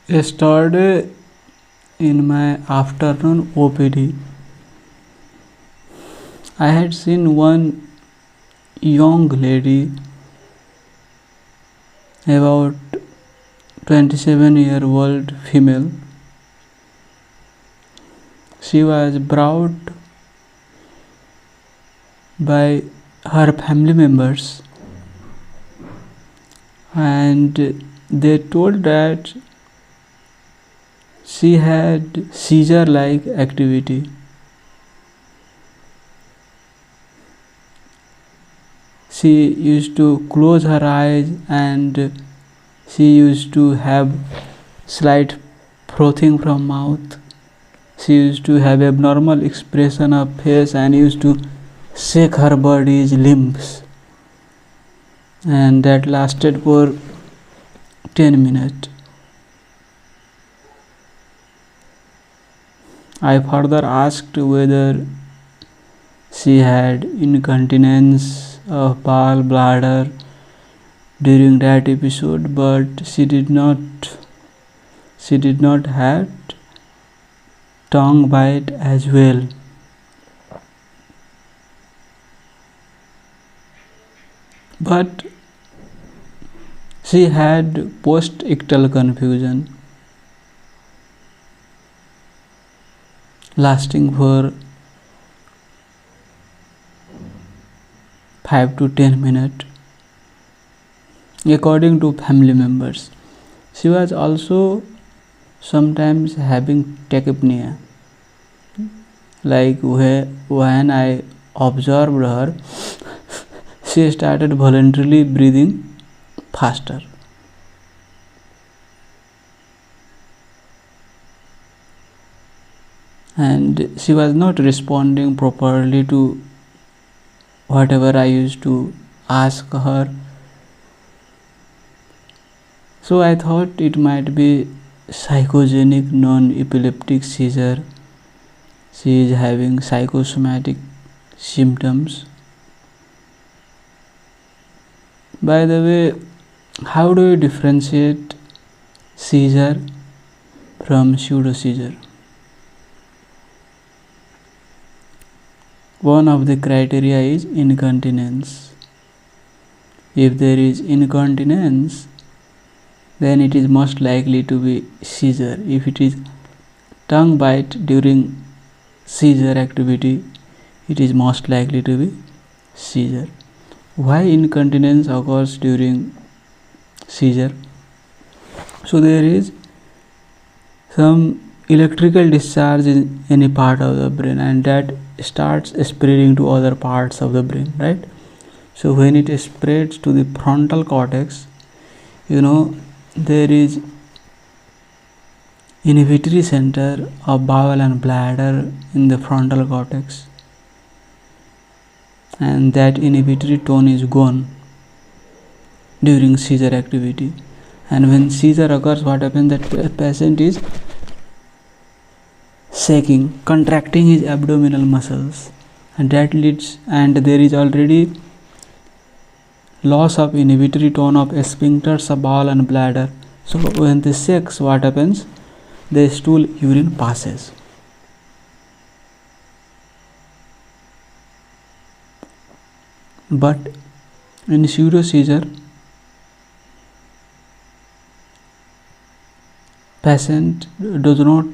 Yesterday in my afternoon OPD, I had seen one young lady, about 27-year-old female. She was brought by her family members, and they told that she had seizure-like activity. She used to close her eyes and she used to have slight frothing from mouth. She used to have abnormal expression of face and used to shake her body's limbs, and that lasted for 10 minutes. I further asked whether she had incontinence of bowel bladder during that episode, but she did not have tongue bite as well. But she had post-ictal confusion lasting for 5 to 10 minutes, according to family members. She was also sometimes having tachypnea. Like when I observed her, she started voluntarily breathing faster. And she was not responding properly to whatever I used to ask her. So I thought it might be psychogenic non-epileptic seizure. She is having psychosomatic symptoms. By the way, how do you differentiate seizure from pseudo-seizure? One of the criteria is incontinence. If there is incontinence, then it is most likely to be seizure. If it is tongue bite during seizure activity, it is most likely to be seizure. Why incontinence occurs during seizure? So there is some electrical discharge in any part of the brain, and that starts spreading to other parts of the brain, right? So when it spreads to the frontal cortex, there is inhibitory center of bowel and bladder in the frontal cortex, and that inhibitory tone is gone during seizure activity. And when seizure occurs, what happens, that the patient is shaking, contracting his abdominal muscles, and that leads, and there is already loss of inhibitory tone of sphincters of bowel and bladder. So when this shakes, what happens, the stool urine passes. But in pseudo-seizure, patient does not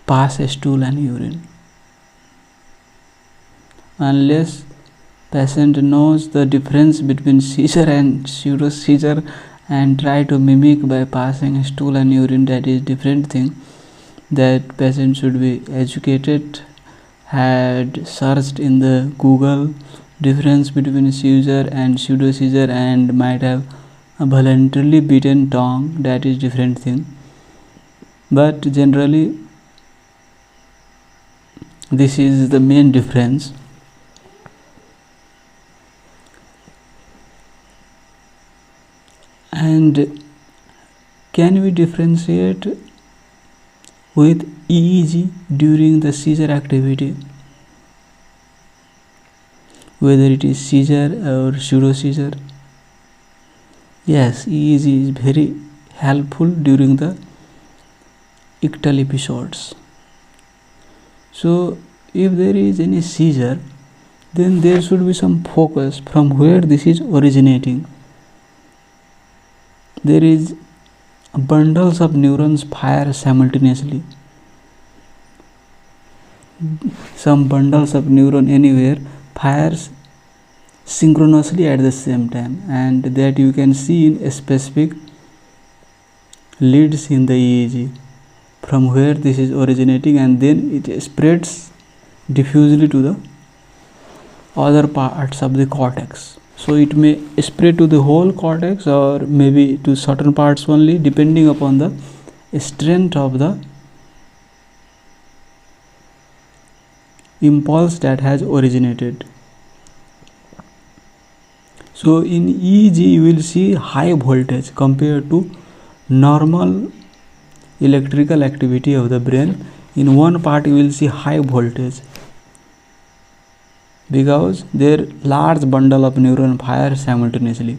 pass stool and urine unless patient knows the difference between seizure and pseudo-seizure and try to mimic by passing stool and urine. That is different thing. That patient should be educated, had searched in the Google difference between seizure and pseudo-seizure, and might have a voluntarily bitten tongue. That is different thing. But generally, this is the main difference. And can we differentiate with EEG during the seizure activity, whether it is seizure or pseudo-seizure? Yes, EEG is very helpful during the ictal episodes. So if there is any seizure, then there should be some focus from where this is originating. There is bundles of neurons fire simultaneously. Some bundles of neuron anywhere fires synchronously at the same time, and that you can see in specific leads in the EEG from where this is originating, and then it spreads diffusely to the other parts of the cortex. So it may spread to the whole cortex or maybe to certain parts only, depending upon the strength of the impulse that has originated. So in EEG you will see high voltage compared to normal electrical activity of the brain. In one part you will see high voltage because their large bundle of neuron fire simultaneously.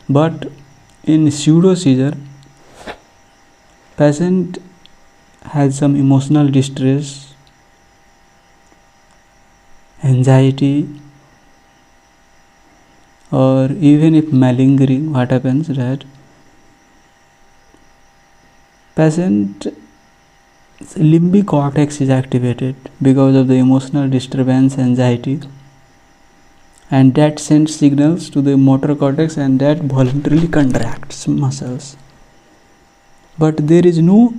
But in pseudo-seizure, patient has some emotional distress, anxiety, or even if malingering, what happens that patient limbic cortex is activated because of the emotional disturbance, anxiety, and that sends signals to the motor cortex, and that voluntarily contracts muscles. But there is no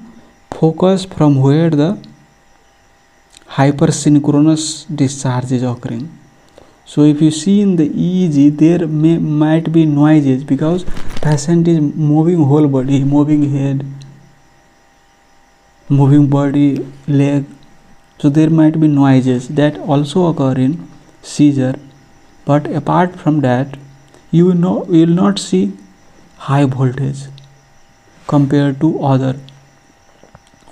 focus from where the hypersynchronous discharge is occurring. So if you see in the EEG, there might be noises because patient is moving whole body, moving head, moving body, leg. So there might be noises that also occur in seizure. But apart from that, you will not see high voltage compared to other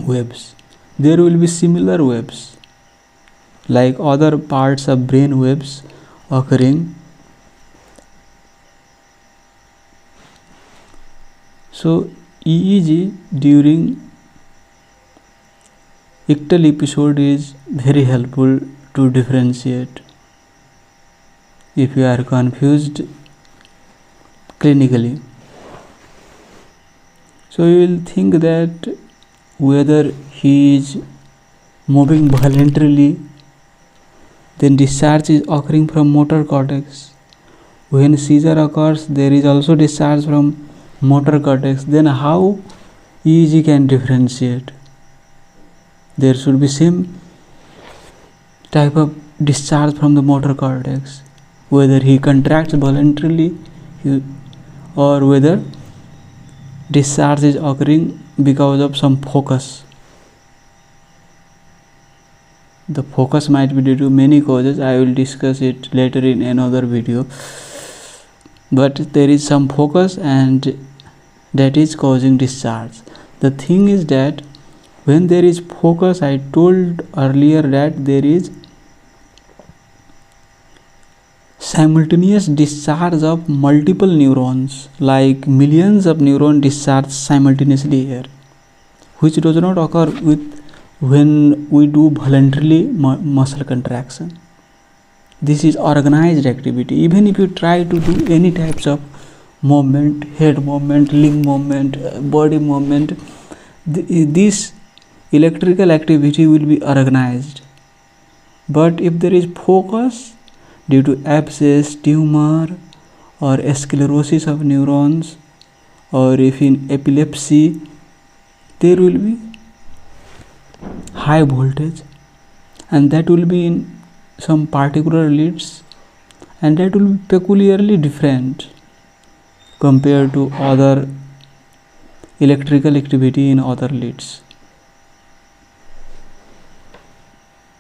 waves. There will be similar waves like other parts of brain waves occurring. So EEG during ictal episode is very helpful to differentiate if you are confused clinically. So you will think that whether he is moving voluntarily, then discharge is occurring from motor cortex. When seizure occurs, there is also discharge from motor cortex. Then how EEG can differentiate? There should be same type of discharge from the motor cortex, whether he contracts voluntarily or whether discharge is occurring because of some focus. The focus might be due to many causes. I will discuss it later in another video. But there is some focus and that is causing discharge. The thing is that when there is focus, I told earlier that there is simultaneous discharge of multiple neurons, like millions of neurons discharge simultaneously here, which does not occur when we do voluntarily muscle contraction. This is organized activity. Even if you try to do any types of movement, head movement, limb movement, body movement, this electrical activity will be organized. But if there is focus due to abscess, tumor, or sclerosis of neurons, or if in epilepsy, there will be high voltage, and that will be in some particular leads, and that will be peculiarly different compared to other electrical activity in other leads.